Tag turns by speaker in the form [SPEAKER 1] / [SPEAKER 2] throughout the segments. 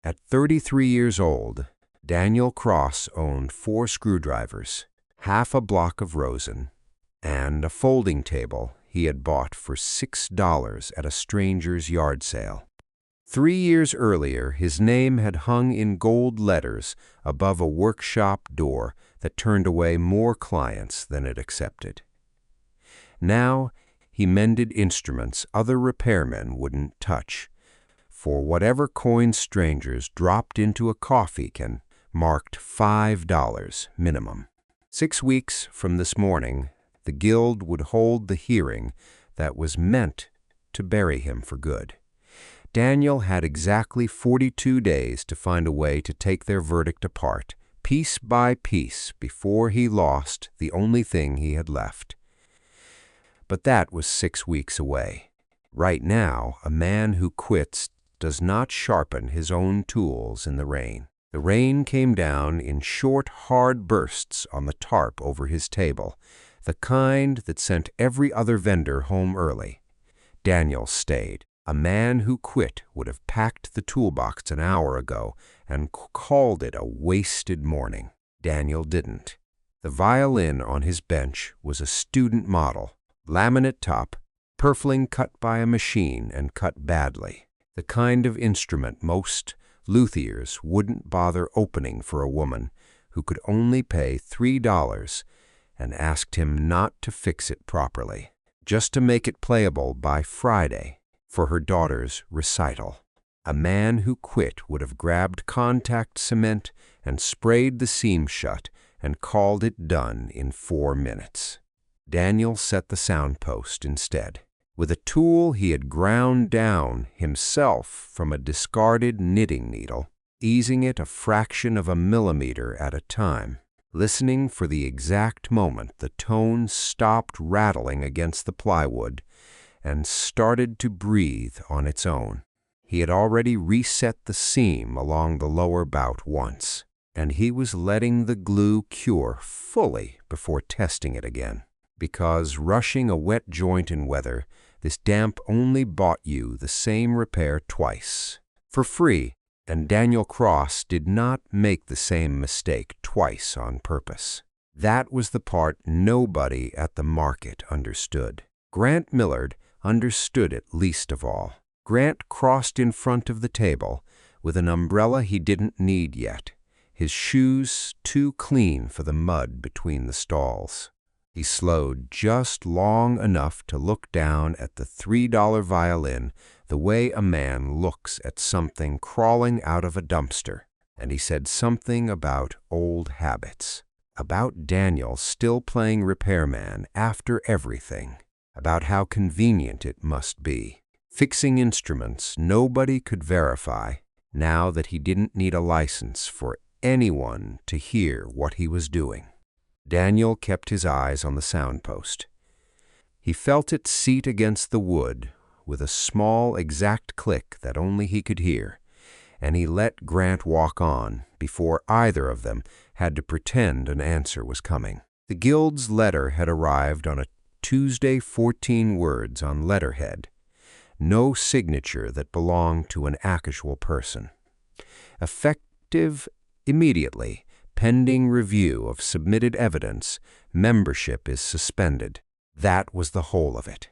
[SPEAKER 1] At 33 years old, Daniel Cross owned 4 screwdrivers, half a block of rosin, and a folding table he had bought for $6 at a stranger's yard sale. 3 years earlier, his name had hung in gold letters above a workshop door that turned away more clients than it accepted. Now, he mended instruments other repairmen wouldn't touch, for whatever coin strangers dropped into a coffee can marked $5 minimum. 6 weeks from this morning, the Guild would hold the hearing that was meant to bury him for good. Daniel had exactly 42 days to find a way to take their verdict apart, piece by piece, before he lost the only thing he had left. But that was 6 weeks away. Right now, a man who quits does not sharpen his own tools in the rain. The rain came down in short, hard bursts on the tarp over his table, the kind that sent every other vendor home early. Daniel stayed. A man who quit would have packed the toolbox an hour ago and called it a wasted morning. Daniel didn't. The violin on his bench was a student model, laminate top, purfling cut by a machine and cut badly. The kind of instrument most luthiers wouldn't bother opening for a woman who could only pay $3 and asked him not to fix it properly, just to make it playable by Friday for her daughter's recital. A man who quit would have grabbed contact cement and sprayed the seam shut and called it done in 4 minutes. Daniel set the soundpost instead, with a tool he had ground down himself from a discarded knitting needle, easing it a fraction of a millimeter at a time, listening for the exact moment the tone stopped rattling against the plywood and started to breathe on its own. He had already reset the seam along the lower bout once, and he was letting the glue cure fully before testing it again. Because rushing a wet joint in weather, this damp only bought you the same repair twice, for free, and Daniel Cross did not make the same mistake twice on purpose. That was the part nobody at the market understood. Grant Millard understood it least of all. Grant crossed in front of the table with an umbrella he didn't need yet, his shoes too clean for the mud between the stalls. He slowed just long enough to look down at the $3 violin the way a man looks at something crawling out of a dumpster, and he said something about old habits, about Daniel still playing repairman after everything, about how convenient it must be, fixing instruments nobody could verify now that he didn't need a license for anyone to hear what he was doing. Daniel kept his eyes on the soundpost. He felt it seat against the wood with a small, exact click that only he could hear, and he let Grant walk on before either of them had to pretend an answer was coming. The Guild's letter had arrived on a Tuesday, 14 words on letterhead, no signature that belonged to an actual person. Effective immediately, pending review of submitted evidence, membership is suspended. That was the whole of it.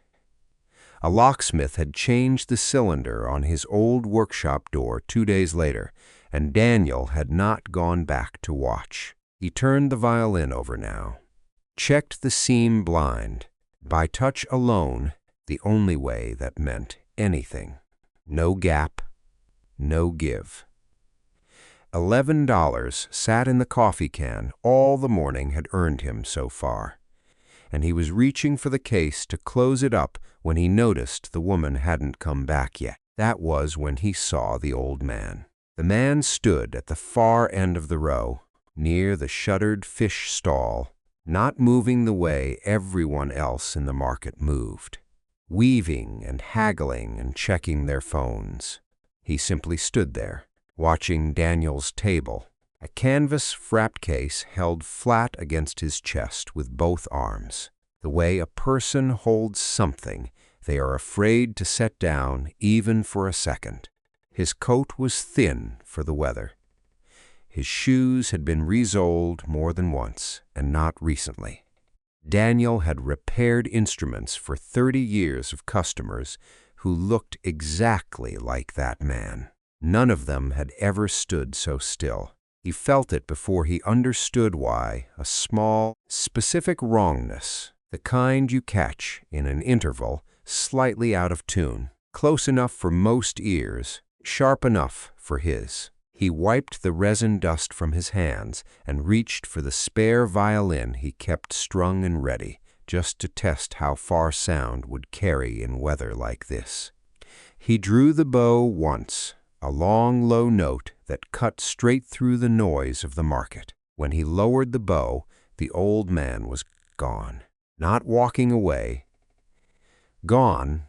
[SPEAKER 1] A locksmith had changed the cylinder on his old workshop door 2 days later, and Daniel had not gone back to watch. He turned the violin over now, checked the seam blind, by touch alone, the only way that meant anything. No gap, no give. $11 sat in the coffee can all the morning had earned him so far, and he was reaching for the case to close it up when he noticed the woman hadn't come back yet. That was when he saw the old man. The man stood at the far end of the row, near the shuttered fish stall, not moving the way everyone else in the market moved, weaving and haggling and checking their phones. He simply stood there, watching Daniel's table, a canvas frapped case held flat against his chest with both arms, the way a person holds something they are afraid to set down even for a second. His coat was thin for the weather. His shoes had been resoled more than once, and not recently. Daniel had repaired instruments for 30 years of customers who looked exactly like that man. None of them had ever stood so still. He felt it before he understood why a small, specific wrongness, the kind you catch in an interval slightly out of tune, close enough for most ears, sharp enough for his. He wiped the resin dust from his hands and reached for the spare violin he kept strung and ready, just to test how far sound would carry in weather like this. He drew the bow once, a long, low note that cut straight through the noise of the market. When he lowered the bow, the old man was gone. Not walking away. Gone,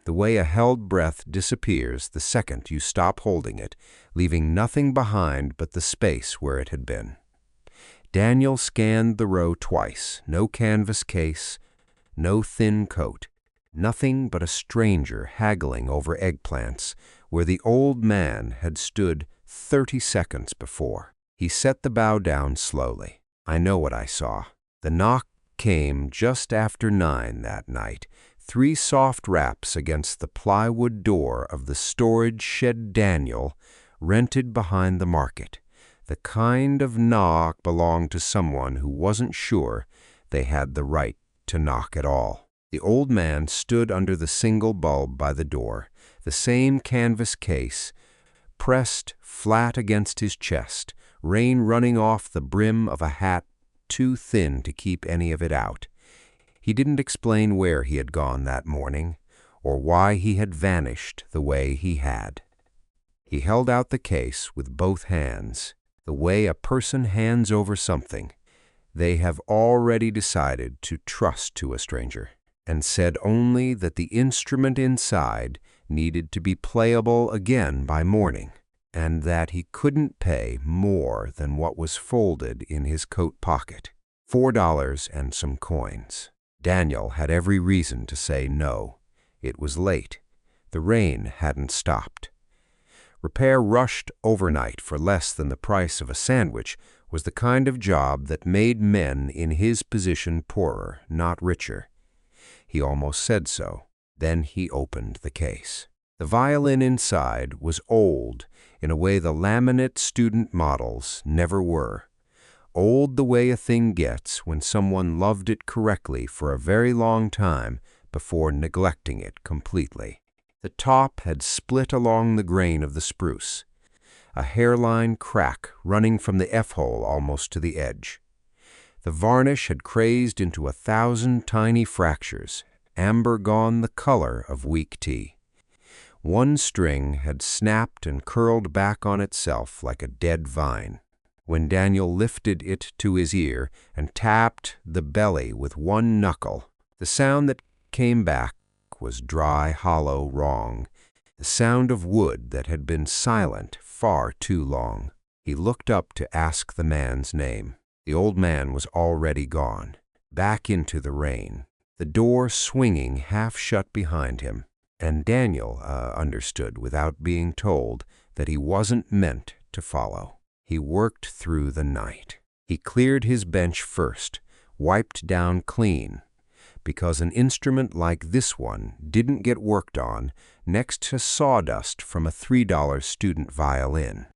[SPEAKER 1] the way a held breath disappears the second you stop holding it, leaving nothing behind but the space where it had been. Daniel scanned the row twice. No canvas case, no thin coat. Nothing but a stranger haggling over eggplants where the old man had stood 30 seconds before. He set the bow down slowly. I know what I saw. The knock came just after 9 that night. 3 soft raps against the plywood door of the storage shed Daniel rented behind the market. The kind of knock belonged to someone who wasn't sure they had the right to knock at all. The old man stood under the single bulb by the door, the same canvas case, pressed flat against his chest, rain running off the brim of a hat too thin to keep any of it out. He didn't explain where he had gone that morning, or why he had vanished the way he had. He held out the case with both hands, the way a person hands over something they have already decided to trust to a stranger, and said only that the instrument inside needed to be playable again by morning, and that he couldn't pay more than what was folded in his coat pocket, $4 and some coins. Daniel had every reason to say no. It was late. The rain hadn't stopped. Repair rushed overnight for less than the price of a sandwich was the kind of job that made men in his position poorer, not richer. He almost said so. Then he opened the case. The violin inside was old in a way the laminate student models never were. Old the way a thing gets when someone loved it correctly for a very long time before neglecting it completely. The top had split along the grain of the spruce, a hairline crack running from the F-hole almost to the edge. The varnish had crazed into 1,000 tiny fractures, amber gone the color of weak tea. One string had snapped and curled back on itself like a dead vine. When Daniel lifted it to his ear and tapped the belly with one knuckle, the sound that came back was dry, hollow, wrong, the sound of wood that had been silent far too long. He looked up to ask the man's name. The old man was already gone, back into the rain, the door swinging half shut behind him, and Daniel understood without being told that he wasn't meant to follow. He worked through the night. He cleared his bench first, wiped down clean, because an instrument like this one didn't get worked on next to sawdust from a $3 student violin.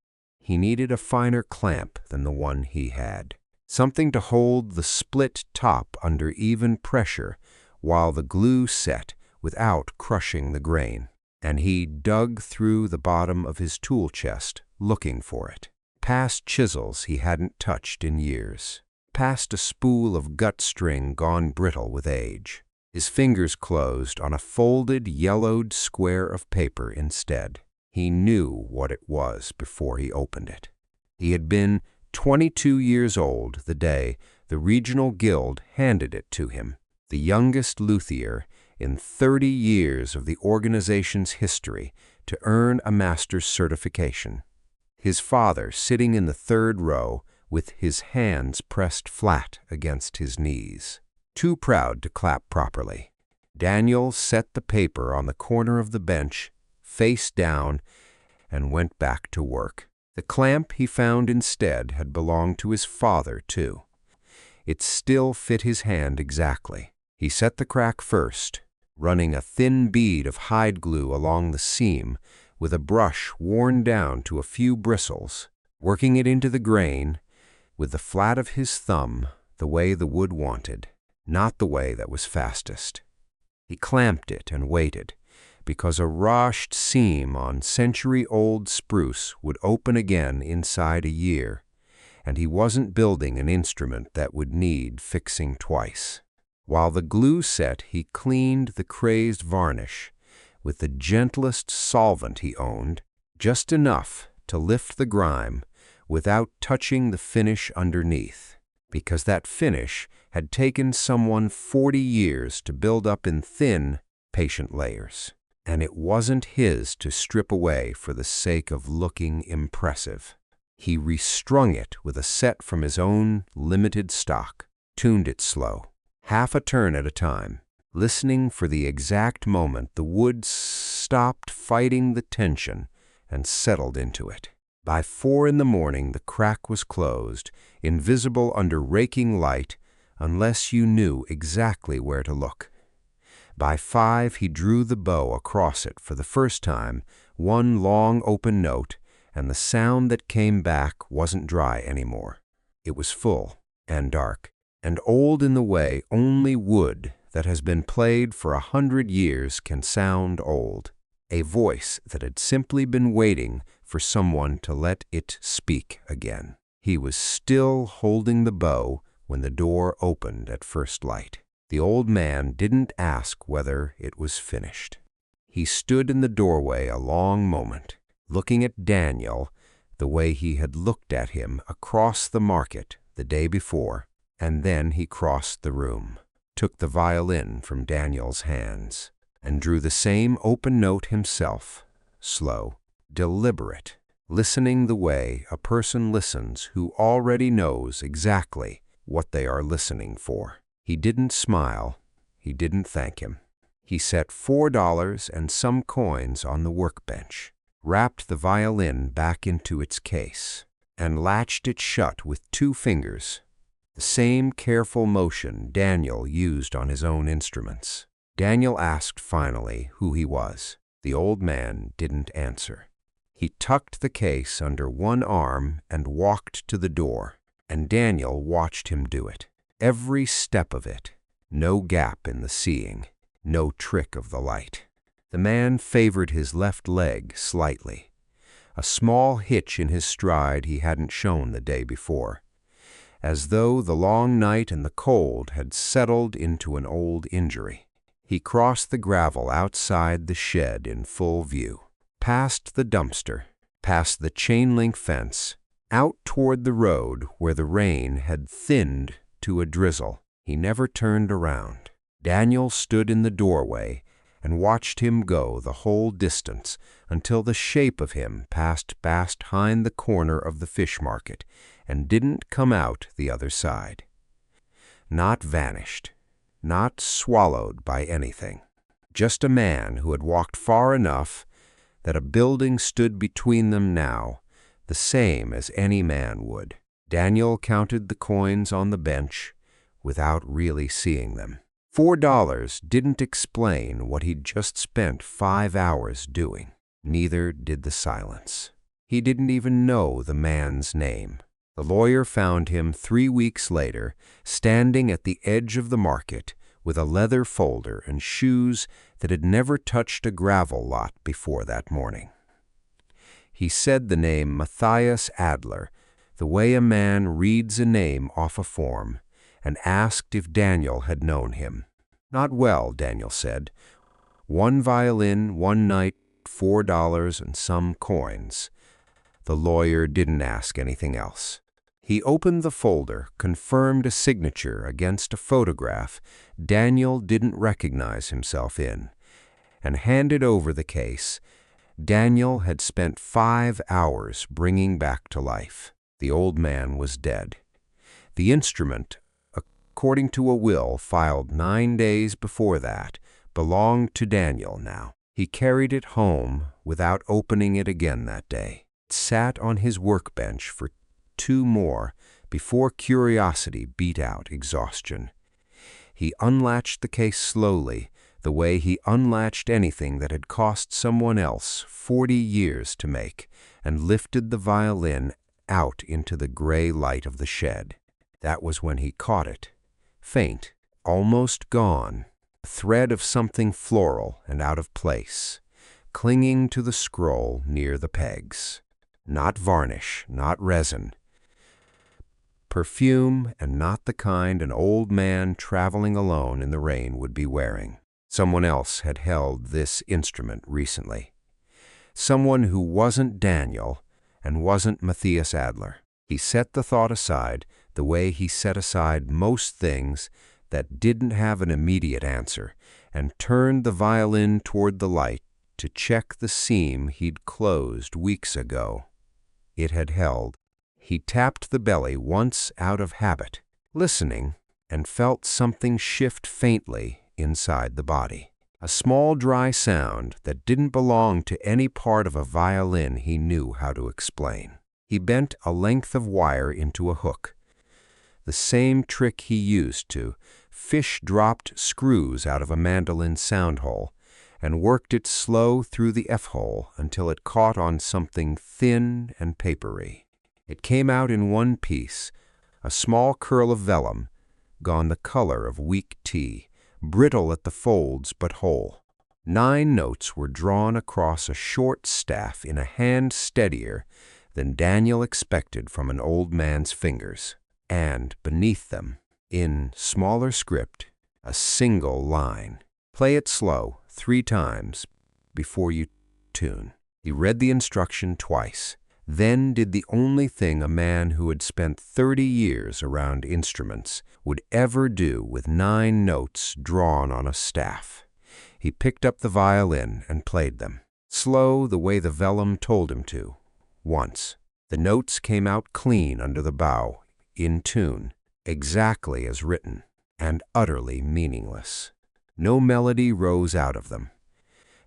[SPEAKER 1] He needed a finer clamp than the one he had, something to hold the split top under even pressure while the glue set without crushing the grain. And he dug through the bottom of his tool chest looking for it, past chisels he hadn't touched in years, past a spool of gut string gone brittle with age. His fingers closed on a folded, yellowed square of paper instead. He knew what it was before he opened it. He had been 22 years old the day the regional guild handed it to him, the youngest luthier in 30 years of the organization's history to earn a master's certification. His father sitting in the 3rd row with his hands pressed flat against his knees, too proud to clap properly. Daniel set the paper on the corner of the bench, face down, and went back to work. The clamp he found instead had belonged to his father, too. It still fit his hand exactly. He set the crack first, running a thin bead of hide glue along the seam with a brush worn down to a few bristles, working it into the grain with the flat of his thumb the way the wood wanted, not the way that was fastest. He clamped it and waited, because a rashed seam on century-old spruce would open again inside a year, and he wasn't building an instrument that would need fixing twice. While the glue set, he cleaned the crazed varnish with the gentlest solvent he owned, just enough to lift the grime without touching the finish underneath, because that finish had taken someone 40 years to build up in thin, patient layers, and it wasn't his to strip away for the sake of looking impressive. He restrung it with a set from his own limited stock, tuned it slow, half a turn at a time, listening for the exact moment the wood stopped fighting the tension and settled into it. By 4 in the morning, the crack was closed, invisible under raking light unless you knew exactly where to look. By 5, he drew the bow across it for the first time, one long open note, and the sound that came back wasn't dry anymore. It was full and dark, and old in the way only wood that has been played for 100 years can sound old. A voice that had simply been waiting for someone to let it speak again. He was still holding the bow when the door opened at first light. The old man didn't ask whether it was finished. He stood in the doorway a long moment, looking at Daniel the way he had looked at him across the market the day before, and then he crossed the room, took the violin from Daniel's hands, and drew the same open note himself, slow, deliberate, listening the way a person listens who already knows exactly what they are listening for. He didn't smile. He didn't thank him. He set $4 and some coins on the workbench, wrapped the violin back into its case, and latched it shut with 2 fingers, the same careful motion Daniel used on his own instruments. Daniel asked finally who he was. The old man didn't answer. He tucked the case under one arm and walked to the door, and Daniel watched him do it. Every step of it, no gap in the seeing, no trick of the light. The man favored his left leg slightly, a small hitch in his stride he hadn't shown the day before, as though the long night and the cold had settled into an old injury. He crossed the gravel outside the shed in full view, past the dumpster, past the chain-link fence, out toward the road where the rain had thinned to a drizzle. He never turned around. Daniel stood in the doorway and watched him go the whole distance until the shape of him passed behind the corner of the fish market and didn't come out the other side. Not vanished, not swallowed by anything. Just a man who had walked far enough that a building stood between them now, the same as any man would. Daniel counted the coins on the bench without really seeing them. $4 didn't explain what he'd just spent 5 hours doing. Neither did the silence. He didn't even know the man's name. The lawyer found him 3 weeks later, standing at the edge of the market with a leather folder and shoes that had never touched a gravel lot before that morning. He said the name Matthias Adler, the way a man reads a name off a form, and asked if Daniel had known him. Not well, Daniel said. 1 violin, 1 night, $4 and some coins. The lawyer didn't ask anything else. He opened the folder, confirmed a signature against a photograph Daniel didn't recognize himself in, and handed over the case Daniel had spent 5 hours bringing back to life. The old man was dead. The instrument, according to a will filed 9 days before that, belonged to Daniel now. He carried it home without opening it again that day. It sat on his workbench for 2 more before curiosity beat out exhaustion. He unlatched the case slowly, the way he unlatched anything that had cost someone else 40 years to make, and lifted the violin out into the gray light of the shed. That was when he caught it, faint, almost gone, a thread of something floral and out of place, clinging to the scroll near the pegs. Not varnish, not resin. Perfume, and not the kind an old man traveling alone in the rain would be wearing. Someone else had held this instrument recently. Someone who wasn't Daniel and wasn't Matthias Adler. He set the thought aside the way he set aside most things that didn't have an immediate answer, and turned the violin toward the light to check the seam he'd closed weeks ago. It had held. He tapped the belly once out of habit, listening, and felt something shift faintly inside the body. A small dry sound that didn't belong to any part of a violin he knew how to explain. He bent a length of wire into a hook, the same trick he used to fish-dropped screws out of a mandolin sound hole, and worked it slow through the F-hole until it caught on something thin and papery. It came out in one piece, a small curl of vellum, gone the color of weak tea, brittle at the folds but whole. 9 notes were drawn across a short staff in a hand steadier than Daniel expected from an old man's fingers, and beneath them, in smaller script, a single line. Play it slow 3 times before you tune. He read the instruction twice, then did the only thing a man who had spent 30 years around instruments would ever do with 9 notes drawn on a staff. He picked up the violin and played them, slow the way the vellum told him to. Once, the notes came out clean under the bow, in tune, exactly as written, and utterly meaningless. No melody rose out of them.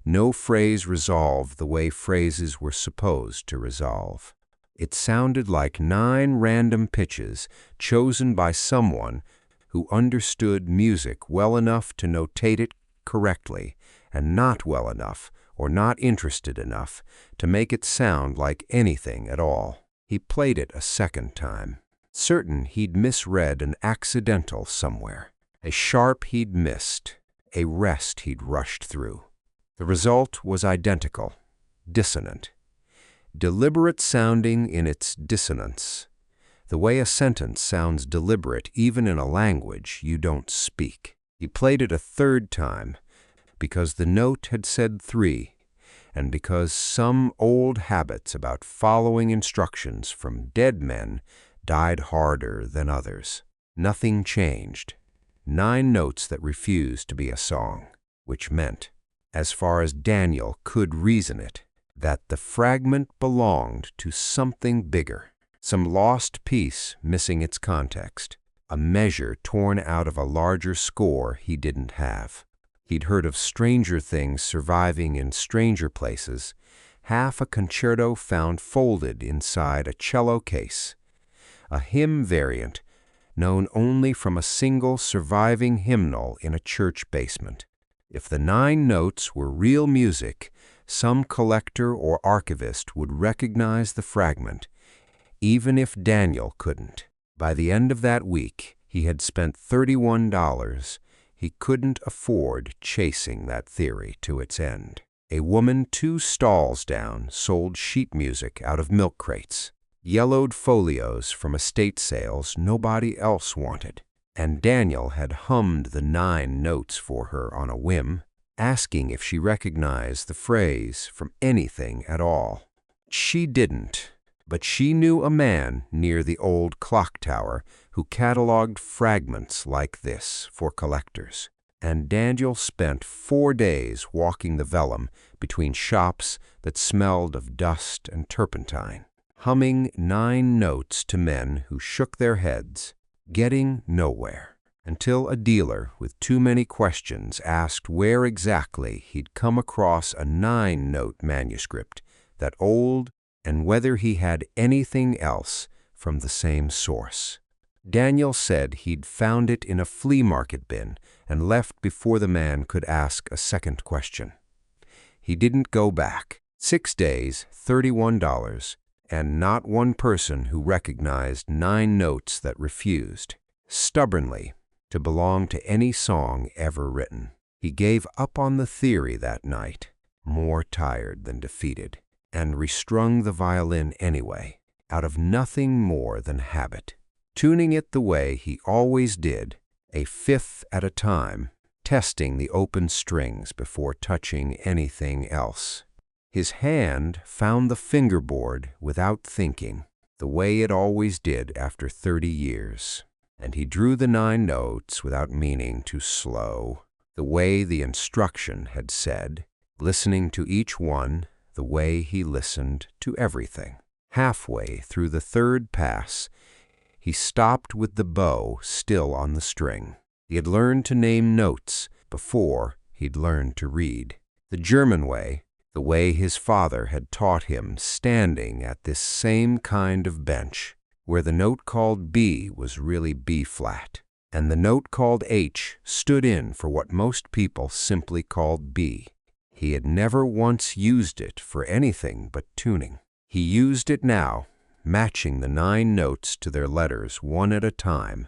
[SPEAKER 1] No phrase resolved the way phrases were supposed to resolve. It sounded like 9 random pitches chosen by someone who understood music well enough to notate it correctly, and not well enough or not interested enough to make it sound like anything at all. He played it a second time, certain he'd misread an accidental somewhere, a sharp he'd missed, a rest he'd rushed through. The result was identical, dissonant, deliberate sounding in its dissonance, the way a sentence sounds deliberate even in a language you don't speak. He played it a third time because the note had said 3, and because some old habits about following instructions from dead men died harder than others. Nothing changed. 9 notes that refused to be a song, which meant, as far as Daniel could reason it, that the fragment belonged to something bigger, some lost piece missing its context, a measure torn out of a larger score he didn't have. He'd heard of stranger things surviving in stranger places, half a concerto found folded inside a cello case, a hymn variant known only from a single surviving hymnal in a church basement. If the 9 notes were real music, some collector or archivist would recognize the fragment, even if Daniel couldn't. By the end of that week, he had spent $31. He couldn't afford chasing that theory to its end. A woman 2 stalls down sold sheet music out of milk crates, yellowed folios from estate sales nobody else wanted. And Daniel had hummed the 9 notes for her on a whim, asking if she recognized the phrase from anything at all. She didn't, but she knew a man near the old clock tower who cataloged fragments like this for collectors. And Daniel spent 4 days walking the vellum between shops that smelled of dust and turpentine, humming 9 notes to men who shook their heads, getting nowhere. until a dealer with too many questions asked where exactly he'd come across a 9-note manuscript that old and whether he had anything else from the same source. Daniel said he'd found it in a flea market bin and left before the man could ask a second question. He didn't go back. 6 days, $31, and not one person who recognized 9 notes that refused, stubbornly, to belong to any song ever written. He gave up on the theory that night, more tired than defeated, and restrung the violin anyway, out of nothing more than habit, tuning it the way he always did, a fifth at a time, testing the open strings before touching anything else. His hand found the fingerboard without thinking, the way it always did after 30 years. And he drew the 9 notes without meaning to slow, the way the instruction had said, listening to each one the way he listened to everything. Halfway through the 3rd pass, he stopped with the bow still on the string. He had learned to name notes before he'd learned to read. The German way, the way his father had taught him standing at this same kind of bench, where the note called B was really B-flat, and the note called H stood in for what most people simply called B. He had never once used it for anything but tuning. He used it now, matching the 9 notes to their letters one at a time,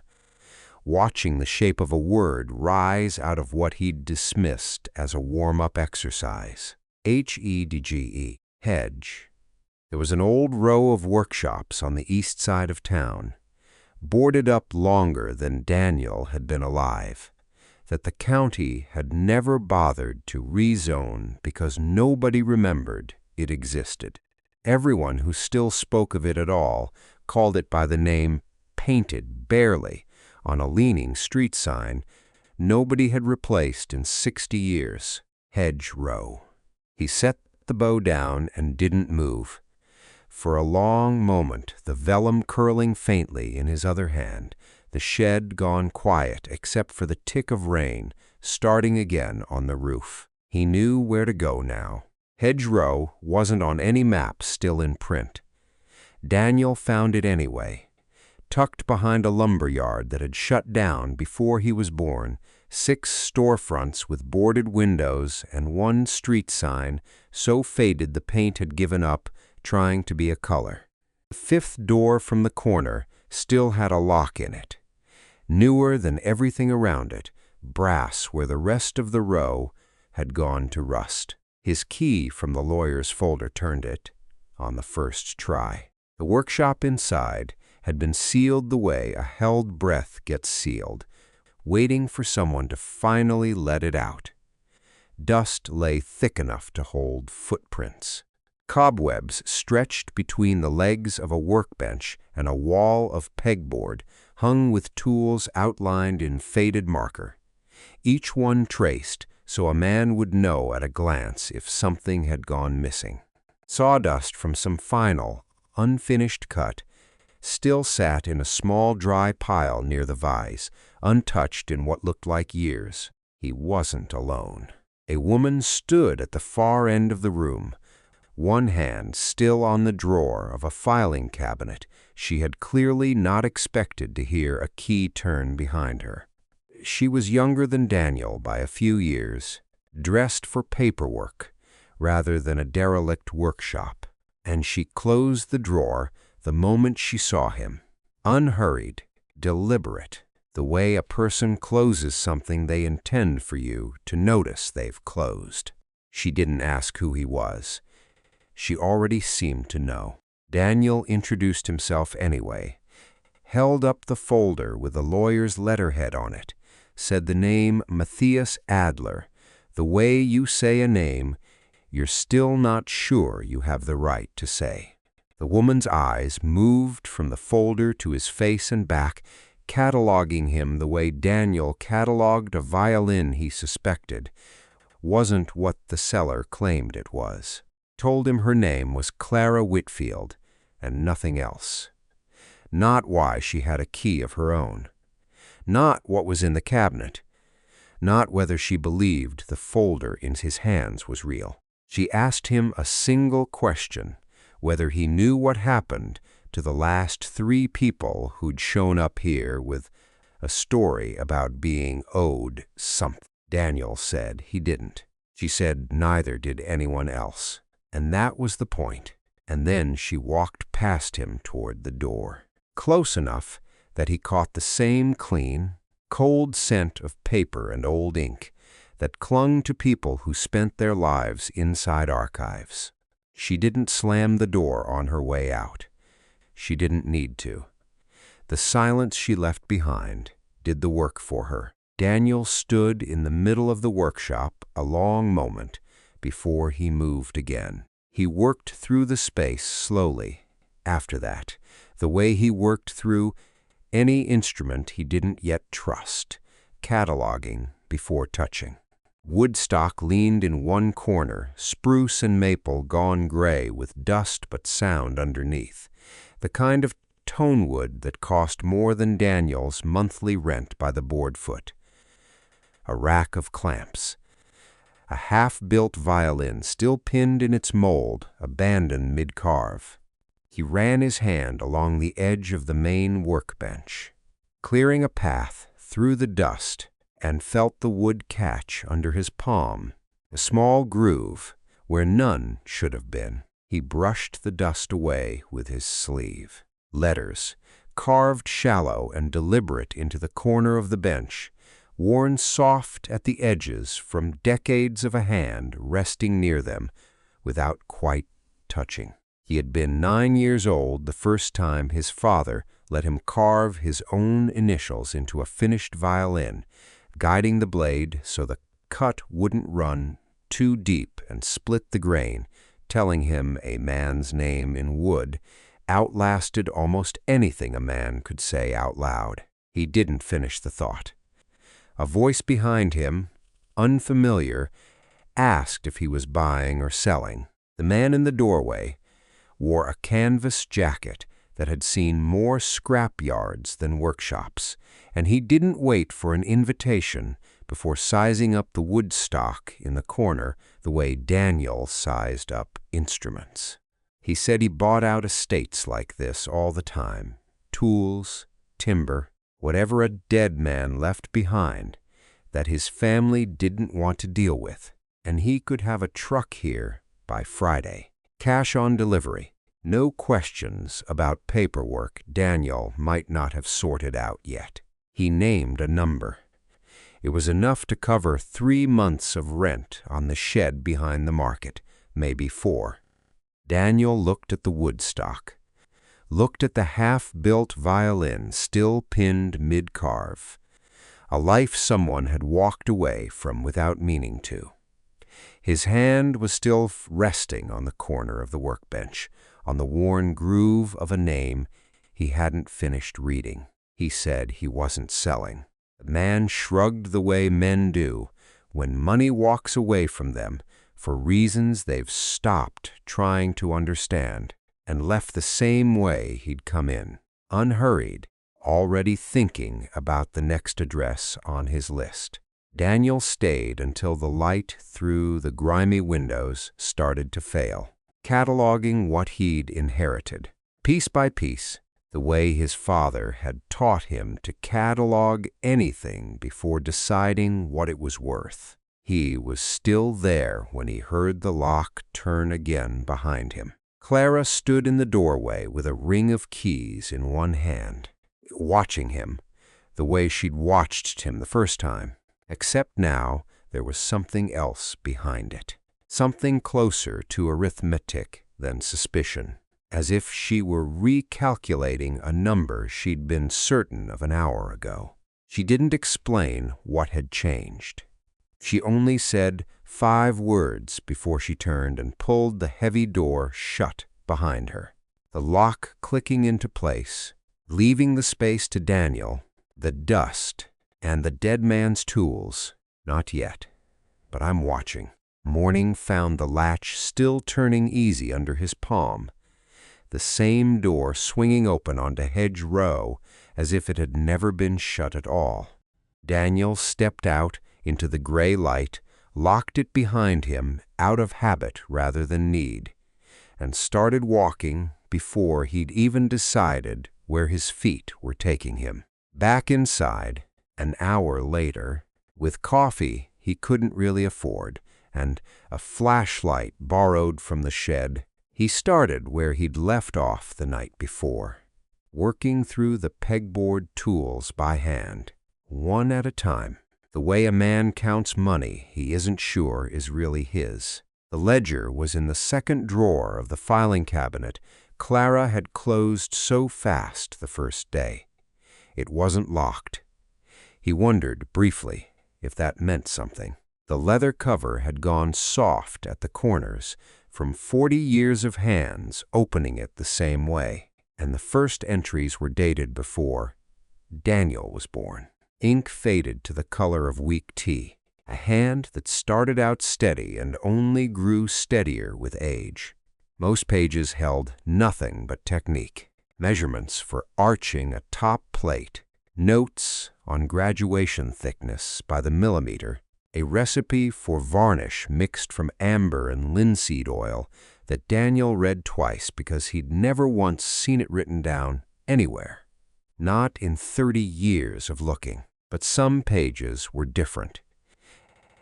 [SPEAKER 1] watching the shape of a word rise out of what he'd dismissed as a warm-up exercise. Hedge, hedge. There was an old row of workshops on the east side of town, boarded up longer than Daniel had been alive, that the county had never bothered to rezone because nobody remembered it existed. Everyone who still spoke of it at all called it by the name painted barely on a leaning street sign nobody had replaced in 60 years, Hedge Row. He set the bow down and didn't move. For a long moment, the vellum curling faintly in his other hand, the shed gone quiet except for the tick of rain starting again on the roof. He knew where to go now. Hedge Row wasn't on any map still in print. Daniel found it anyway, tucked behind a lumber yard that had shut down before he was born, 6 storefronts with boarded windows and 1 street sign so faded the paint had given up trying to be a color. The 5th door from the corner still had a lock in it, newer than everything around it, brass where the rest of the row had gone to rust. His key from the lawyer's folder turned it on the first try. The workshop inside had been sealed the way a held breath gets sealed, waiting for someone to finally let it out. Dust lay thick enough to hold footprints. Cobwebs stretched between the legs of a workbench and a wall of pegboard hung with tools outlined in faded marker, each one traced so a man would know at a glance if something had gone missing. Sawdust from some final, unfinished cut still sat in a small dry pile near the vise, untouched in what looked like years. He wasn't alone. A woman stood at the far end of the room, one hand still on the drawer of a filing cabinet she had clearly not expected to hear a key turn behind her. She was younger than Daniel by a few years, dressed for paperwork rather than a derelict workshop, and she closed the drawer the moment she saw him, unhurried, deliberate, the way a person closes something they intend for you to notice they've closed. She didn't ask who he was. She already seemed to know. Daniel introduced himself anyway, held up the folder with the lawyer's letterhead on it, said the name Matthias Adler, the way you say a name you're still not sure you have the right to say. The woman's eyes moved from the folder to his face and back, cataloging him the way Daniel cataloged a violin he suspected wasn't what the seller claimed it was. Told him her name was Clara Whitfield and nothing else. Not why she had a key of her own. Not what was in the cabinet. Not whether she believed the folder in his hands was real. She asked him a single question, whether he knew what happened to the last 3 people who'd shown up here with a story about being owed something. Daniel said he didn't. She said neither did anyone else. And that was the point. And then she walked past him toward the door, close enough that he caught the same clean, cold scent of paper and old ink that clung to people who spent their lives inside archives. She didn't slam the door on her way out. She didn't need to. The silence she left behind did the work for her. Daniel stood in the middle of the workshop a long moment before he moved again. He worked through the space slowly. After that, the way he worked through any instrument he didn't yet trust, cataloging before touching. Woodstock leaned in one corner, spruce and maple gone gray with dust but sound underneath, the kind of tone wood that cost more than Daniel's monthly rent by the board foot. A rack of clamps. A half-built violin still pinned in its mold, abandoned mid-carve. He ran his hand along the edge of the main workbench, clearing a path through the dust, and felt the wood catch under his palm, a small groove where none should have been. He brushed the dust away with his sleeve. Letters, carved shallow and deliberate into the corner of the bench, worn soft at the edges from decades of a hand resting near them without quite touching. He had been 9 years old the first time his father let him carve his own initials into a finished violin, guiding the blade so the cut wouldn't run too deep and split the grain, telling him a man's name in wood outlasted almost anything a man could say out loud. He didn't finish the thought. A voice behind him, unfamiliar, asked if he was buying or selling. The man in the doorway wore a canvas jacket that had seen more scrap yards than workshops, and he didn't wait for an invitation before sizing up the wood stock in the corner the way Daniel sized up instruments. He said he bought out estates like this all the time, tools, timber, whatever a dead man left behind that his family didn't want to deal with, and he could have a truck here by Friday. Cash on delivery. No questions about paperwork Daniel might not have sorted out yet. He named a number. It was enough to cover 3 months of rent on the shed behind the market, maybe 4. Daniel looked at the wood stock, looked at the half-built violin still pinned mid-carve, a life someone had walked away from without meaning to. His hand was still resting on the corner of the workbench, on the worn groove of a name he hadn't finished reading. He said he wasn't selling. The man shrugged the way men do when money walks away from them for reasons they've stopped trying to understand, and left the same way he'd come in, unhurried, already thinking about the next address on his list. Daniel stayed until the light through the grimy windows started to fail, cataloging what he'd inherited, piece by piece, the way his father had taught him to catalog anything before deciding what it was worth. He was still there when he heard the lock turn again behind him. Clara stood in the doorway with a ring of keys in one hand, watching him the way she'd watched him the first time, except now there was something else behind it, something closer to arithmetic than suspicion, as if she were recalculating a number she'd been certain of an hour ago. She didn't explain what had changed. She only said 5 words before she turned and pulled the heavy door shut behind her, the lock clicking into place, leaving the space to Daniel, the dust, and the dead man's tools. Not yet, but I'm watching. Morning found the latch still turning easy under his palm, the same door swinging open onto Hedge Row as if it had never been shut at all. Daniel stepped out into the gray light, locked it behind him out of habit rather than need, and started walking before he'd even decided where his feet were taking him. Back inside, an hour later, with coffee he couldn't really afford and a flashlight borrowed from the shed, he started where he'd left off the night before, working through the pegboard tools by hand, one at a time. The way a man counts money he isn't sure is really his. The ledger was in the second drawer of the filing cabinet Clara had closed so fast the first day. It wasn't locked. He wondered briefly if that meant something. The leather cover had gone soft at the corners from 40 years of hands opening it the same way, and the first entries were dated before Daniel was born. Ink faded to the color of weak tea, a hand that started out steady and only grew steadier with age. Most pages held nothing but technique, measurements for arching a top plate, notes on graduation thickness by the millimeter, a recipe for varnish mixed from amber and linseed oil that Daniel read twice because he'd never once seen it written down anywhere. Not in 30 years of looking. But some pages were different.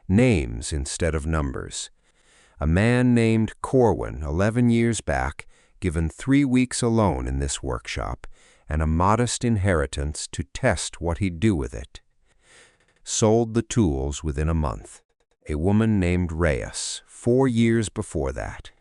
[SPEAKER 1] Names instead of numbers. A man named Corwin, 11 years back, given 3 weeks alone in this workshop, and a modest inheritance to test what he'd do with it. Sold the tools within a month. A woman named Reyes, 4 years before that.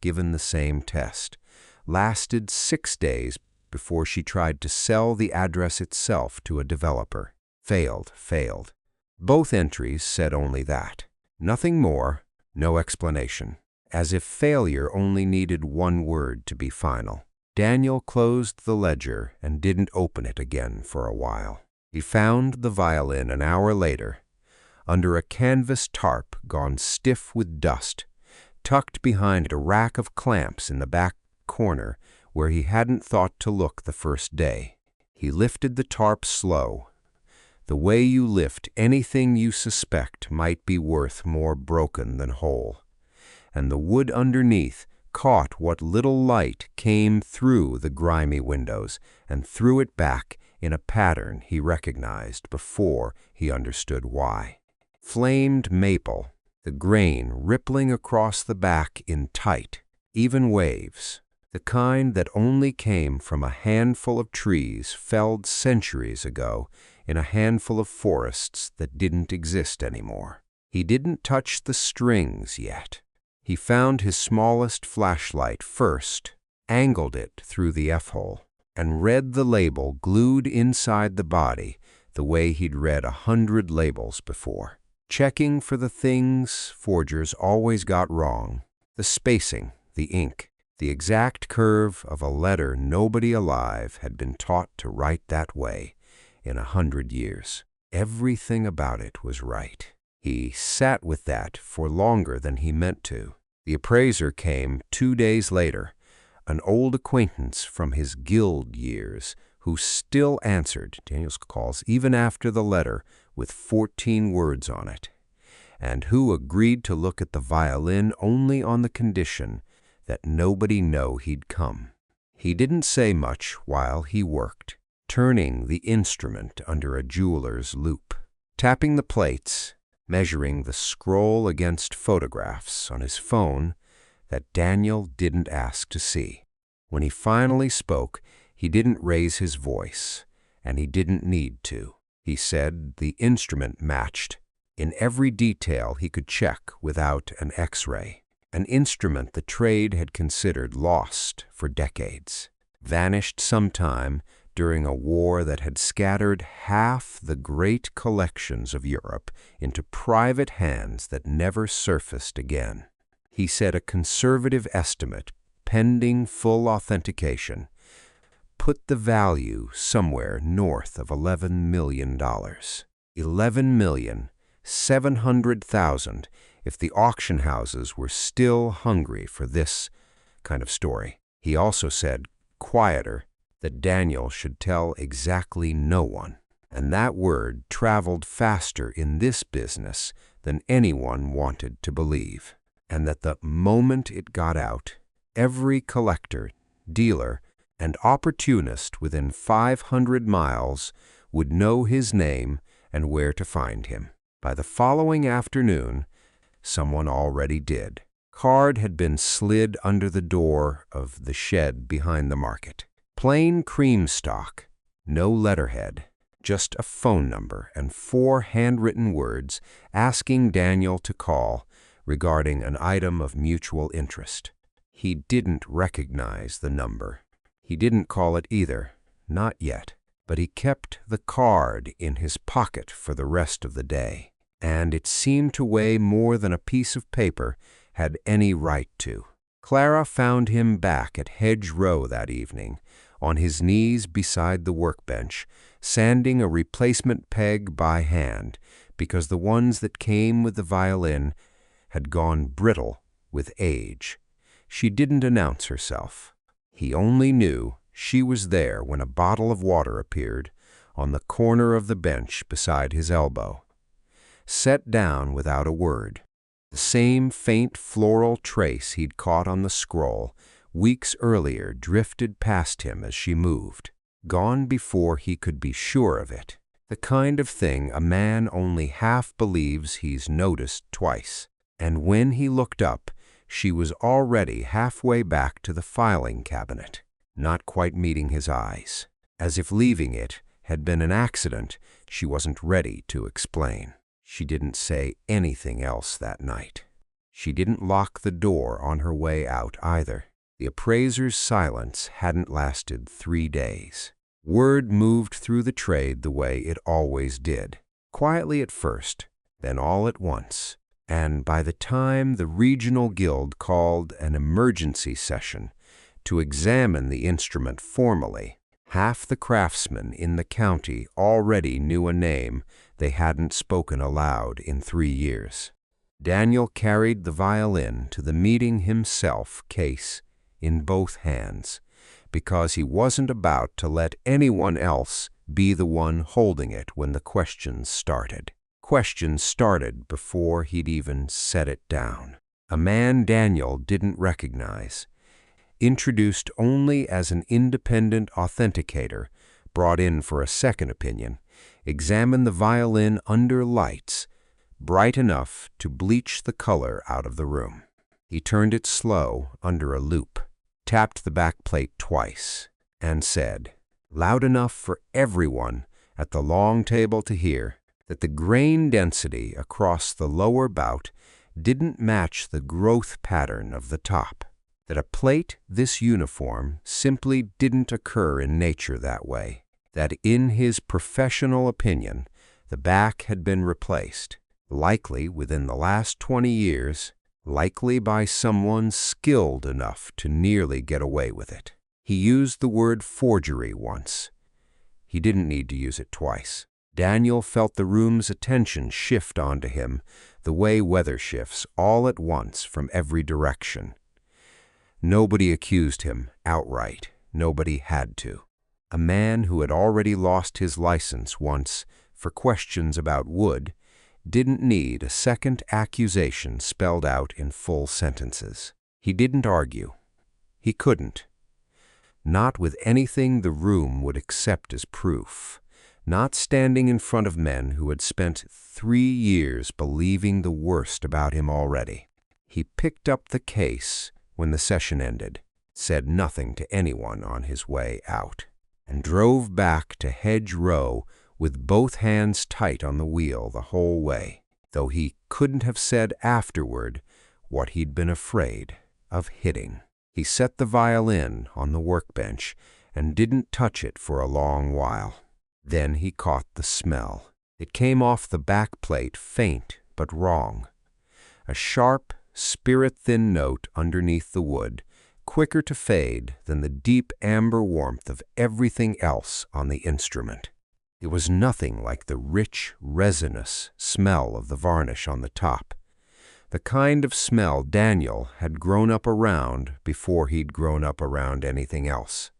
[SPEAKER 1] Given the same test. Lasted 6 days before she tried to sell the address itself to a developer. Failed. Both entries said only that. Nothing more, no explanation. As if failure only needed one word to be final. Daniel closed the ledger and didn't open it again for a while. He found the violin an hour later, under a canvas tarp gone stiff with dust, tucked behind a rack of clamps in the back corner where he hadn't thought to look the first day. He lifted the tarp slow, the way you lift anything you suspect might be worth more broken than whole, and the wood underneath caught what little light came through the grimy windows and threw it back in a pattern he recognized before he understood why. Flamed maple, the grain rippling across the back in tight, even waves, the kind that only came from a handful of trees felled centuries ago in a handful of forests that didn't exist anymore. He didn't touch the strings yet. He found his smallest flashlight first, angled it through the F-hole, and read the label glued inside the body the way he'd read 100 labels before, checking for the things forgers always got wrong: the spacing, the ink, the exact curve of a letter nobody alive had been taught to write that way in 100 years. Everything about it was right. He sat with that for longer than he meant to. The appraiser came 2 days later, an old acquaintance from his guild years who still answered Daniel's calls even after the letter with 14 words on it, and who agreed to look at the violin only on the condition that nobody know he'd come. He didn't say much while he worked, turning the instrument under a jeweler's loupe, tapping the plates, measuring the scroll against photographs on his phone that Daniel didn't ask to see. When he finally spoke, he didn't raise his voice, and he didn't need to. He said the instrument matched in every detail he could check without an X-ray, an instrument the trade had considered lost for decades, vanished sometime during a war that had scattered half the great collections of Europe into private hands that never surfaced again. He said a conservative estimate, pending full authentication, put the value somewhere north of $11 million. $11,700,000 if the auction houses were still hungry for this kind of story. He also said, quieter, that Daniel should tell exactly no one. And that word traveled faster in this business than anyone wanted to believe. And that the moment it got out, every collector, dealer, and opportunist within 500 miles would know his name and where to find him. By the following afternoon, someone already did. Card had been slid under the door of the shed behind the market. Plain cream stock, no letterhead, just a phone number and 4 handwritten words asking Daniel to call regarding an item of mutual interest. He didn't recognize the number. He didn't call it either, not yet, but he kept the card in his pocket for the rest of the day, and it seemed to weigh more than a piece of paper had any right to. Clara found him back at Hedge Row that evening, on his knees beside the workbench, sanding a replacement peg by hand, because the ones that came with the violin had gone brittle with age. She didn't announce herself. He only knew she was there when a bottle of water appeared on the corner of the bench beside his elbow. Set down without a word. The same faint floral trace he'd caught on the scroll weeks earlier drifted past him as she moved, gone before he could be sure of it. The kind of thing a man only half believes he's noticed twice. And when he looked up, she was already halfway back to the filing cabinet, not quite meeting his eyes. As if leaving it had been an accident she wasn't ready to explain. She didn't say anything else that night. She didn't lock the door on her way out either. The appraiser's silence hadn't lasted 3 days. Word moved through the trade the way it always did, quietly at first, then all at once. And by the time the regional guild called an emergency session to examine the instrument formally, half the craftsmen in the county already knew a name they hadn't spoken aloud in 3 years. Daniel carried the violin to the meeting himself, case in both hands, because he wasn't about to let anyone else be the one holding it when the questions started. Questions started before he'd even set it down. A man Daniel didn't recognize, introduced only as an independent authenticator, brought in for a second opinion, examined the violin under lights, bright enough to bleach the color out of the room. He turned it slow under a loupe, tapped the back plate twice, and said, loud enough for everyone at the long table to hear, that the grain density across the lower bout didn't match the growth pattern of the top, that a plate this uniform simply didn't occur in nature that way, that in his professional opinion the back had been replaced, likely within the last 20 years, likely by someone skilled enough to nearly get away with it. He used the word forgery once. He didn't need to use it twice. Daniel felt the room's attention shift onto him the way weather shifts all at once from every direction. Nobody accused him outright. Nobody had to. A man who had already lost his license once for questions about wood didn't need a second accusation spelled out in full sentences. He didn't argue. He couldn't. Not with anything the room would accept as proof. Not standing in front of men who had spent 3 years believing the worst about him already. He picked up the case when the session ended, said nothing to anyone on his way out, and drove back to Hedge Row with both hands tight on the wheel the whole way, though he couldn't have said afterward what he'd been afraid of hitting. He set the violin on the workbench and didn't touch it for a long while. Then he caught the smell. It came off the back plate, faint but wrong. A sharp, spirit-thin note underneath the wood, quicker to fade than the deep amber warmth of everything else on the instrument. It was nothing like the rich, resinous smell of the varnish on the top, the kind of smell Daniel had grown up around before he'd grown up around anything else.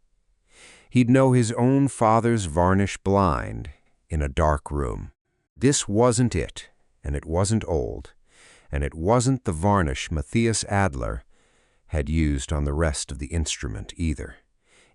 [SPEAKER 1] He'd know his own father's varnish blind in a dark room. This wasn't it, and it wasn't old, and it wasn't the varnish Matthias Adler had used on the rest of the instrument either.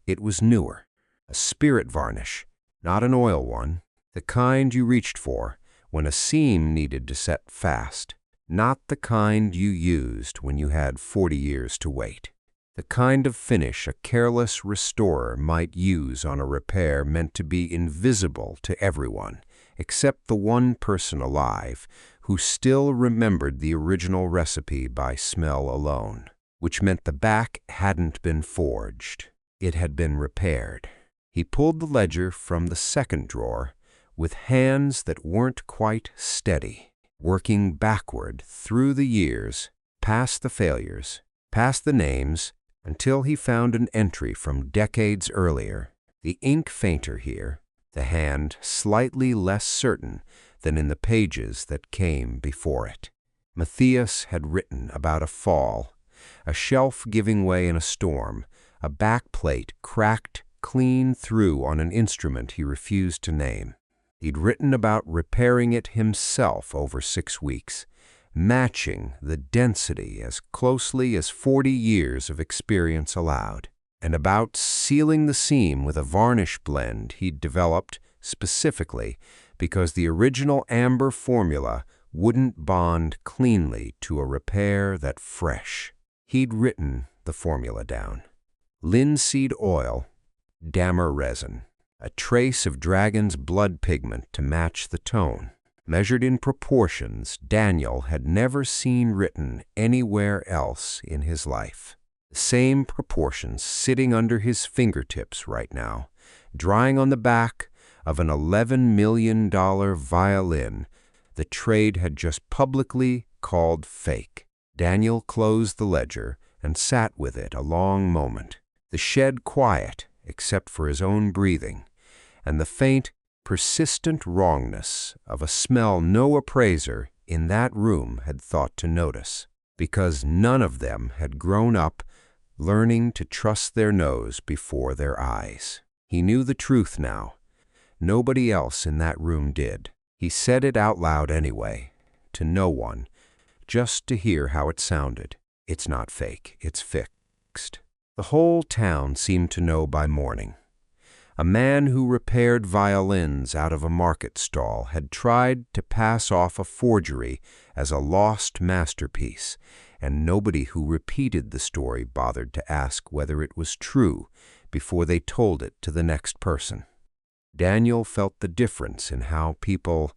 [SPEAKER 1] It was newer, a spirit varnish, not an oil one, the kind you reached for when a seam needed to set fast, not the kind you used when you had 40 years to wait. The kind of finish a careless restorer might use on a repair meant to be invisible to everyone, except the one person alive who still remembered the original recipe by smell alone, which meant the back hadn't been forged. It had been repaired. He pulled the ledger from the second drawer with hands that weren't quite steady, working backward through the years, past the failures, past the names, until he found an entry from decades earlier. The ink fainter here, the hand slightly less certain than in the pages that came before it. Matthias had written about a fall, a shelf giving way in a storm, a back plate cracked clean through on an instrument he refused to name. He'd written about repairing it himself over 6 weeks, matching the density as closely as 40 years of experience allowed, and about sealing the seam with a varnish blend he'd developed specifically because the original amber formula wouldn't bond cleanly to a repair that fresh. He'd written the formula down. Linseed oil, dammer resin, a trace of dragon's blood pigment to match the tone. Measured in proportions Daniel had never seen written anywhere else in his life. The same proportions sitting under his fingertips right now, drying on the back of an $11 million violin the trade had just publicly called fake. Daniel closed the ledger and sat with it a long moment, the shed quiet except for his own breathing, and the faint, persistent wrongness of a smell no appraiser in that room had thought to notice, because none of them had grown up learning to trust their nose before their eyes. He knew the truth now. Nobody else in that room did. He said it out loud anyway, to no one, just to hear how it sounded. It's not fake, it's fixed. The whole town seemed to know by morning. A man who repaired violins out of a market stall had tried to pass off a forgery as a lost masterpiece, and nobody who repeated the story bothered to ask whether it was true before they told it to the next person. Daniel felt the difference in how people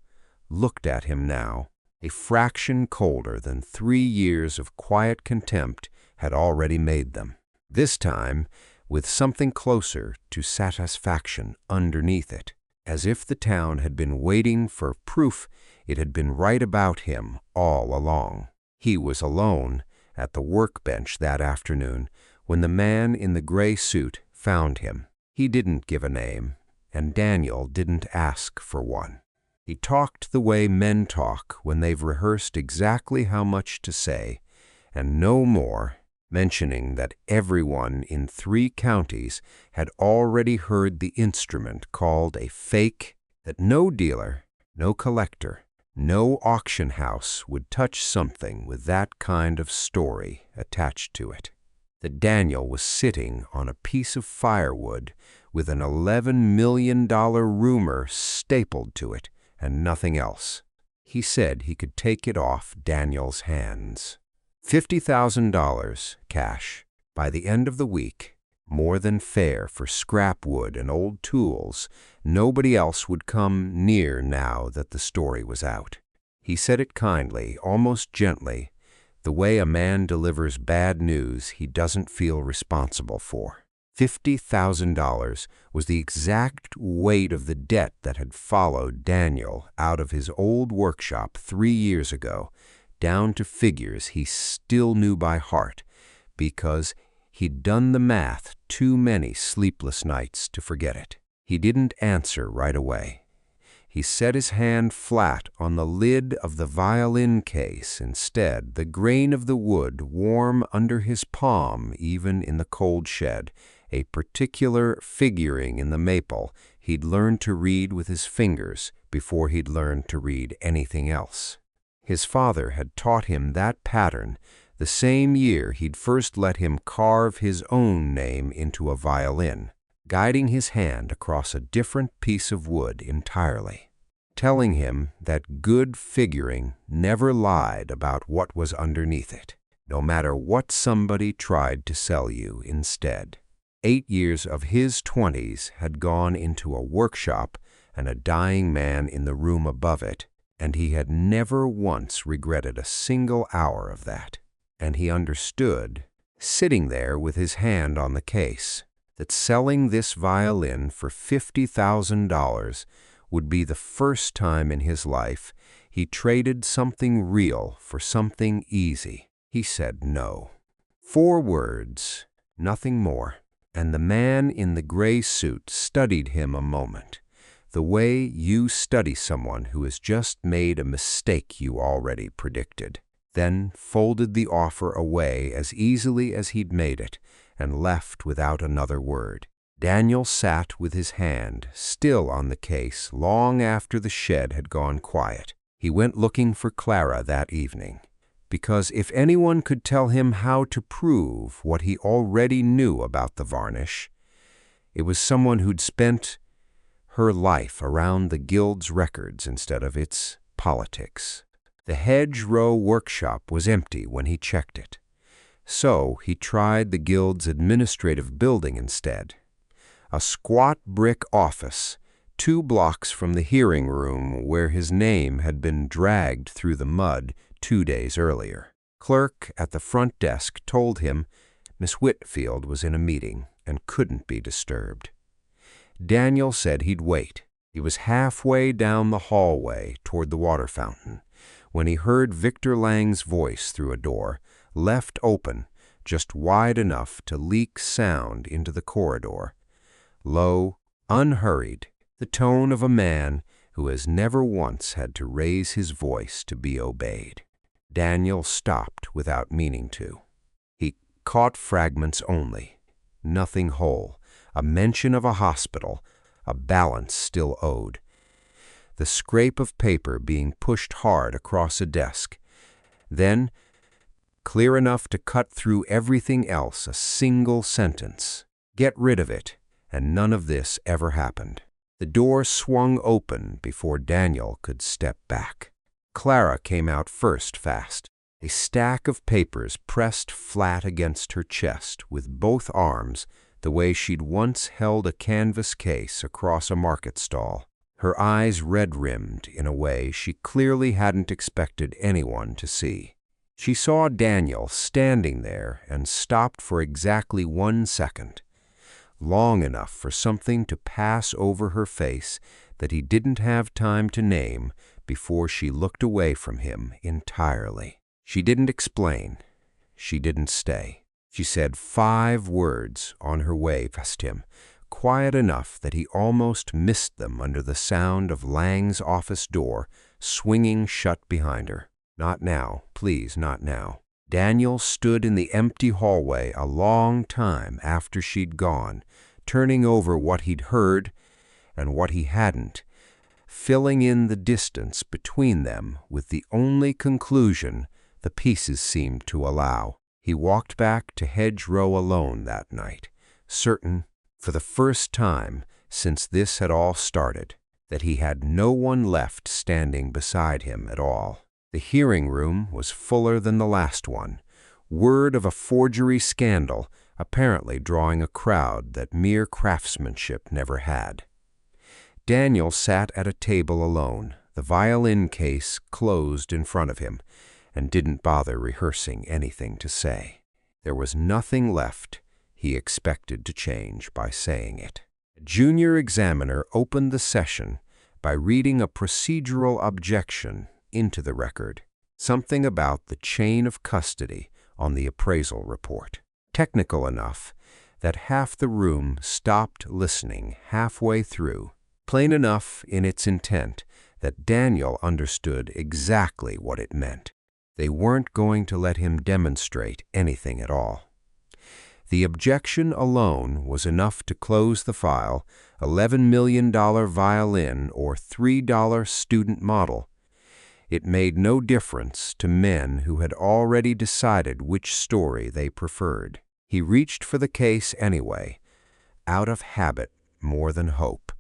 [SPEAKER 1] looked at him now, a fraction colder than 3 years of quiet contempt had already made them. This time, with something closer to satisfaction underneath it, as if the town had been waiting for proof it had been right about him all along. He was alone at the workbench that afternoon when the man in the gray suit found him. He didn't give a name, and Daniel didn't ask for one. He talked the way men talk when they've rehearsed exactly how much to say, and no more, mentioning that everyone in 3 counties had already heard the instrument called a fake, that no dealer, no collector, no auction house would touch something with that kind of story attached to it. That Daniel was sitting on a piece of firewood with an $11 million rumor stapled to it and nothing else. He said he could take it off Daniel's hands. $50,000 cash by the end of the week, more than fair for scrap wood and old tools. Nobody else would come near now that the story was out. He said it kindly, almost gently, the way a man delivers bad news he doesn't feel responsible for. $50,000 was the exact weight of the debt that had followed Daniel out of his old workshop 3 years ago, down to figures he still knew by heart, because he'd done the math too many sleepless nights to forget it. He didn't answer right away. He set his hand flat on the lid of the violin case instead, the grain of the wood warm under his palm even in the cold shed, a particular figuring in the maple he'd learned to read with his fingers before he'd learned to read anything else. His father had taught him that pattern the same year he'd first let him carve his own name into a violin, guiding his hand across a different piece of wood entirely, telling him that good figuring never lied about what was underneath it, no matter what somebody tried to sell you instead. 8 years of his 20s had gone into a workshop and a dying man in the room above it, and he had never once regretted a single hour of that. And he understood, sitting there with his hand on the case, that selling this violin for $50,000 would be the first time in his life he traded something real for something easy. He said no. 4 words, nothing more, and the man in the gray suit studied him a moment, the way you study someone who has just made a mistake you already predicted, then folded the offer away as easily as he'd made it and left without another word. Daniel sat with his hand still on the case long after the shed had gone quiet. He went looking for Clara that evening, because if anyone could tell him how to prove what he already knew about the varnish, it was someone who'd spent her life around the guild's records instead of its politics. The hedgerow workshop was empty when he checked it, so he tried the guild's administrative building instead, a squat brick office 2 blocks from the hearing room where his name had been dragged through the mud 2 days earlier. Clerk at the front desk told him Miss Whitfield was in a meeting and couldn't be disturbed. Daniel said he'd wait. He was halfway down the hallway toward the water fountain when he heard Victor Lang's voice through a door, left open just wide enough to leak sound into the corridor. Low, unhurried, the tone of a man who has never once had to raise his voice to be obeyed. Daniel stopped without meaning to. He caught fragments only, nothing whole, a mention of a hospital, a balance still owed, the scrape of paper being pushed hard across a desk. Then, clear enough to cut through everything else, a single sentence. Get rid of it, and none of this ever happened. The door swung open before Daniel could step back. Clara came out first fast, a stack of papers pressed flat against her chest with both arms the way she'd once held a canvas case across a market stall, her eyes red-rimmed in a way she clearly hadn't expected anyone to see. She saw Daniel standing there and stopped for exactly 1 second, long enough for something to pass over her face that he didn't have time to name before she looked away from him entirely. She didn't explain. She didn't stay. She said 5 words on her way past him, quiet enough that he almost missed them under the sound of Lang's office door swinging shut behind her. Not now, please, not now. Daniel stood in the empty hallway a long time after she'd gone, turning over what he'd heard and what he hadn't, filling in the distance between them with the only conclusion the pieces seemed to allow. He walked back to Hedgerow alone that night, certain, for the first time since this had all started, that he had no one left standing beside him at all. The hearing room was fuller than the last one, word of a forgery scandal apparently drawing a crowd that mere craftsmanship never had. Daniel sat at a table alone, the violin case closed in front of him, and didn't bother rehearsing anything to say. There was nothing left he expected to change by saying it. A junior examiner opened the session by reading a procedural objection into the record, something about the chain of custody on the appraisal report, technical enough that half the room stopped listening halfway through, plain enough in its intent that Daniel understood exactly what it meant. They weren't going to let him demonstrate anything at all. The objection alone was enough to close the file, $11 million violin or $3 student model. It made no difference to men who had already decided which story they preferred. He reached for the case anyway, out of habit more than hope,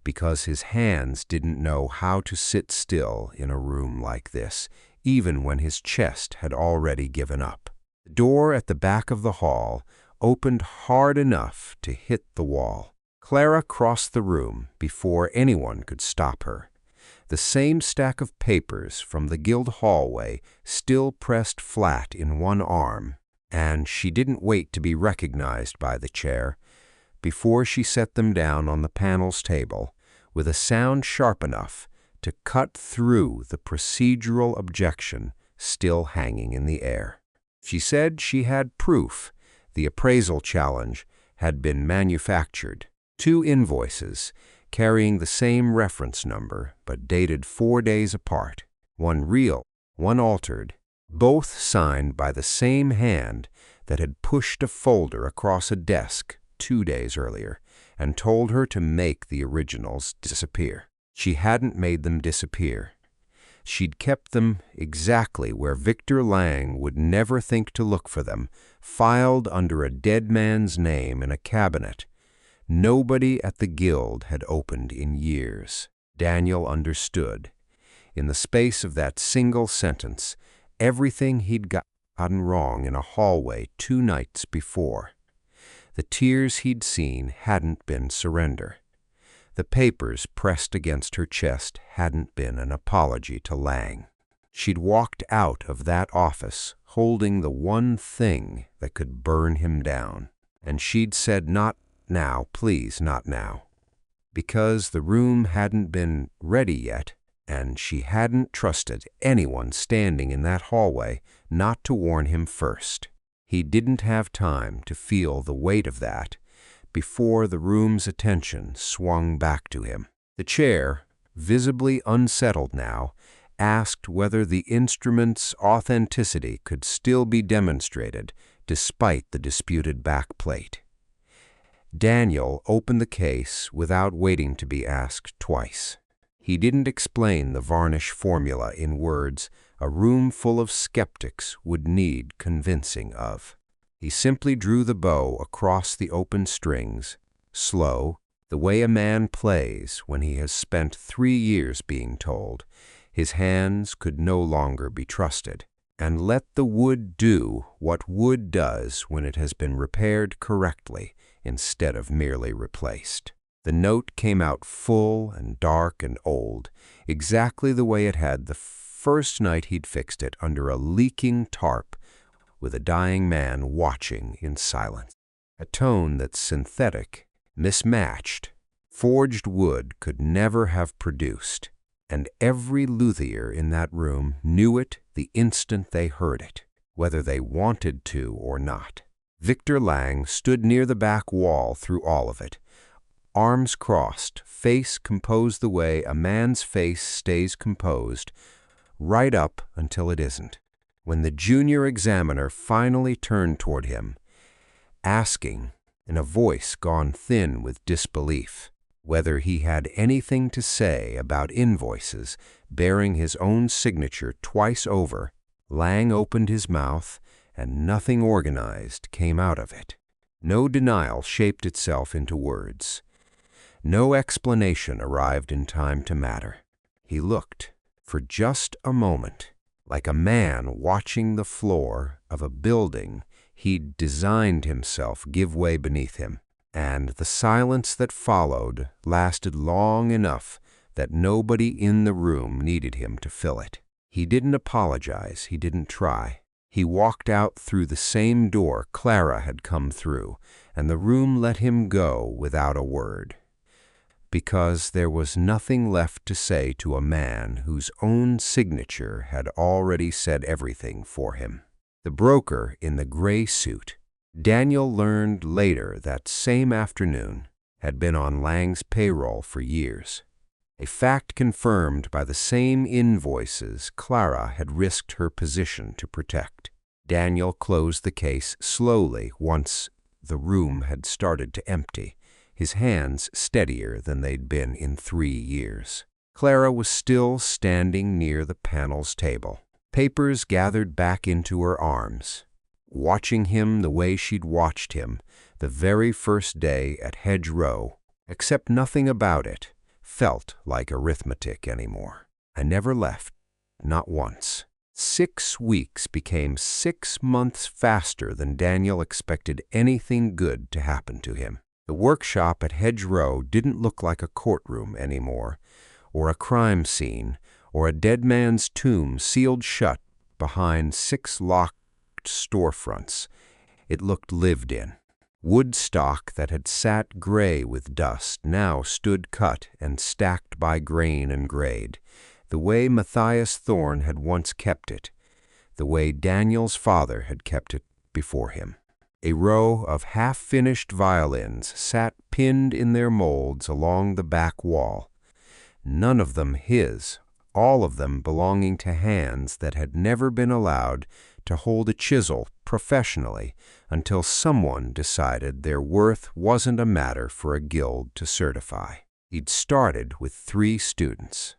[SPEAKER 1] because his hands didn't know how to sit still in a room like this, even when his chest had already given up. The door at the back of the hall opened hard enough to hit the wall. Clara crossed the room before anyone could stop her. The same stack of papers from the guild hallway still pressed flat in one arm, and she didn't wait to be recognized by the chair. Before she set them down on the panel's table, with a sound sharp enough to cut through the procedural objection still hanging in the air. She said she had proof the appraisal challenge had been manufactured. 2 invoices carrying the same reference number but dated 4 days apart, one real, one altered, both signed by the same hand that had pushed a folder across a desk 2 days earlier and told her to make the originals disappear. She hadn't made them disappear. She'd kept them exactly where Victor Lang would never think to look for them, filed under a dead man's name in a cabinet nobody at the guild had opened in years. Daniel understood. In the space of that single sentence, everything he'd gotten wrong in a hallway 2 nights before. The tears he'd seen hadn't been surrender. The papers pressed against her chest hadn't been an apology to Lang. She'd walked out of that office holding the one thing that could burn him down. And she'd said, "Not now, please, not now." Because the room hadn't been ready yet, and she hadn't trusted anyone standing in that hallway not to warn him first. He didn't have time to feel the weight of that before the room's attention swung back to him. The chair, visibly unsettled now, asked whether the instrument's authenticity could still be demonstrated despite the disputed back plate. Daniel opened the case without waiting to be asked twice. He didn't explain the varnish formula in words a room full of skeptics would need convincing of. He simply drew the bow across the open strings, slow, the way a man plays when he has spent 3 years being told his hands could no longer be trusted, and let the wood do what wood does when it has been repaired correctly instead of merely replaced. The note came out full and dark and old, exactly the way it had the first night he'd fixed it under a leaking tarp with a dying man watching in silence. A tone that synthetic, mismatched, forged wood could never have produced, and every luthier in that room knew it the instant they heard it, whether they wanted to or not. Victor Lang stood near the back wall through all of it, arms crossed, face composed the way a man's face stays composed, right up until it isn't. When the junior examiner finally turned toward him, asking, in a voice gone thin with disbelief, whether he had anything to say about invoices bearing his own signature twice over, Lang opened his mouth, and nothing organized came out of it. No denial shaped itself into words. No explanation arrived in time to matter. He looked, for just a moment, like a man watching the floor of a building he'd designed himself give way beneath him, and the silence that followed lasted long enough that nobody in the room needed him to fill it. He didn't apologize, he didn't try. He walked out through the same door Clara had come through, and the room let him go without a word, because there was nothing left to say to a man whose own signature had already said everything for him. The broker in the gray suit, Daniel learned later that same afternoon, had been on Lang's payroll for years, a fact confirmed by the same invoices Clara had risked her position to protect. Daniel closed the case slowly once the room had started to empty, his hands steadier than they'd been in 3 years. Clara was still standing near the panels table, papers gathered back into her arms, watching him the way she'd watched him the very first day at Hedge Row, except nothing about it felt like arithmetic anymore. I never left, not once. 6 weeks became 6 months faster than Daniel expected anything good to happen to him. The workshop at Hedge Row didn't look like a courtroom anymore, or a crime scene, or a dead man's tomb sealed shut behind 6 locked storefronts. It looked lived in. Wood stock that had sat gray with dust now stood cut and stacked by grain and grade, the way Matthias Thorne had once kept it, the way Daniel's father had kept it before him. A row of half-finished violins sat pinned in their molds along the back wall, none of them his, all of them belonging to hands that had never been allowed to hold a chisel professionally until someone decided their worth wasn't a matter for a guild to certify. He'd started with 3 students.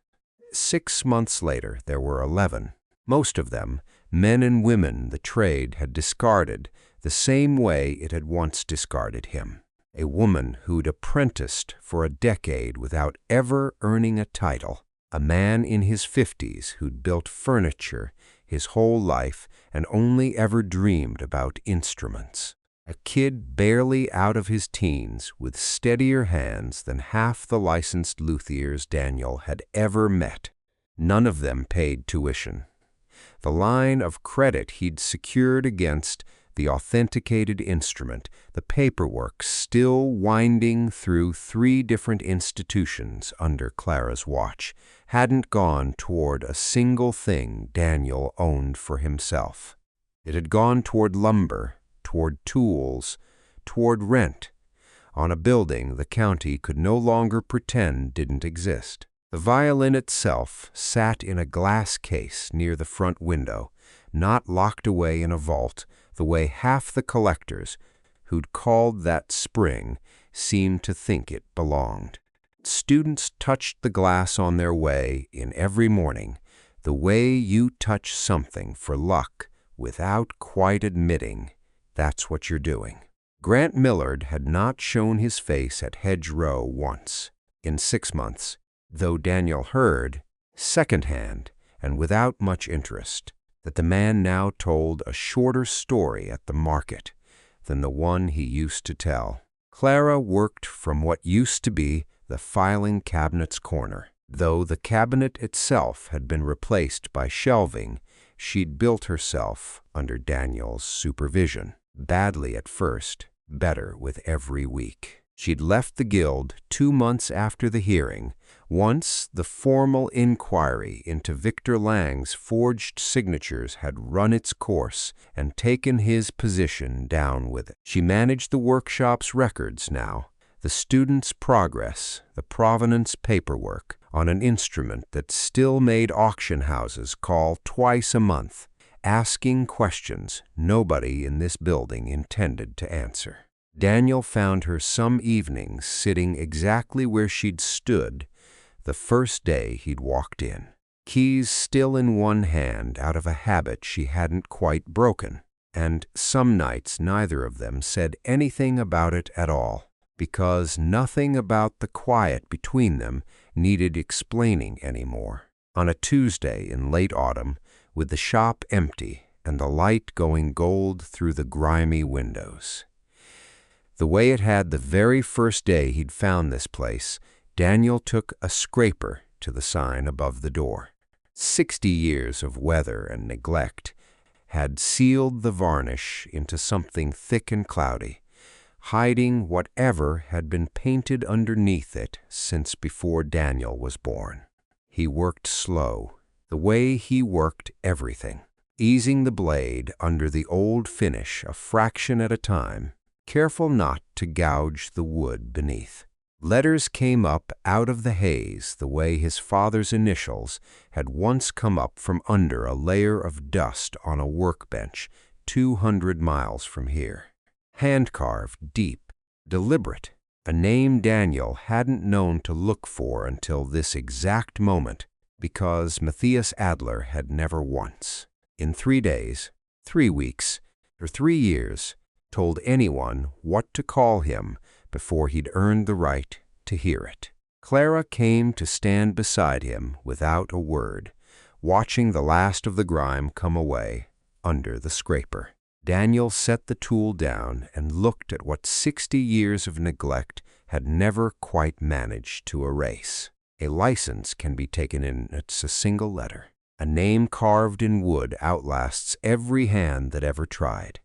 [SPEAKER 1] 6 months later, there were 11. Most of them, men and women the trade had discarded the same way it had once discarded him. A woman who'd apprenticed for a decade without ever earning a title. A man in his 50s who'd built furniture his whole life and only ever dreamed about instruments. A kid barely out of his teens with steadier hands than half the licensed luthiers Daniel had ever met. None of them paid tuition. The line of credit he'd secured against the authenticated instrument, the paperwork still winding through 3 different institutions under Clara's watch, hadn't gone toward a single thing Daniel owned for himself. It had gone toward lumber, toward tools, toward rent, on a building the county could no longer pretend didn't exist. The violin itself sat in a glass case near the front window, not locked away in a vault, the way half the collectors who'd called that spring seemed to think it belonged. Students touched the glass on their way in every morning, the way you touch something for luck without quite admitting that's what you're doing. Grant Millard had not shown his face at Hedge Row once in 6 months, though Daniel heard, secondhand and without much interest, that the man now told a shorter story at the market than the one he used to tell. Clara worked from what used to be the filing cabinet's corner. Though the cabinet itself had been replaced by shelving she'd built herself under Daniel's supervision. Badly at first, better with every week. She'd left the guild 2 months after the hearing, once the formal inquiry into Victor Lang's forged signatures had run its course and taken his position down with it. She managed the workshop's records now, the students' progress, the provenance paperwork, on an instrument that still made auction houses call twice a month, asking questions nobody in this building intended to answer. Daniel found her some evenings sitting exactly where she'd stood the first day he'd walked in, keys still in one hand out of a habit she hadn't quite broken, and some nights neither of them said anything about it at all, because nothing about the quiet between them needed explaining anymore. On a Tuesday in late autumn, with the shop empty and the light going gold through the grimy windows, the way it had the very first day he'd found this place, Daniel took a scraper to the sign above the door. 60 years of weather and neglect had sealed the varnish into something thick and cloudy, hiding whatever had been painted underneath it since before Daniel was born. He worked slow, the way he worked everything, easing the blade under the old finish a fraction at a time, careful not to gouge the wood beneath. Letters came up out of the haze the way his father's initials had once come up from under a layer of dust on a workbench 200 miles from here. hand-carved, deep, deliberate, a name Daniel hadn't known to look for until this exact moment, because Matthias Adler had never once, in 3 days, 3 weeks, or 3 years, told anyone what to call him before he'd earned the right to hear it. Clara came to stand beside him without a word, watching the last of the grime come away under the scraper. Daniel set the tool down and looked at what 60 years of neglect had never quite managed to erase. A license can be taken in it's a single letter. A name carved in wood outlasts every hand that ever tried.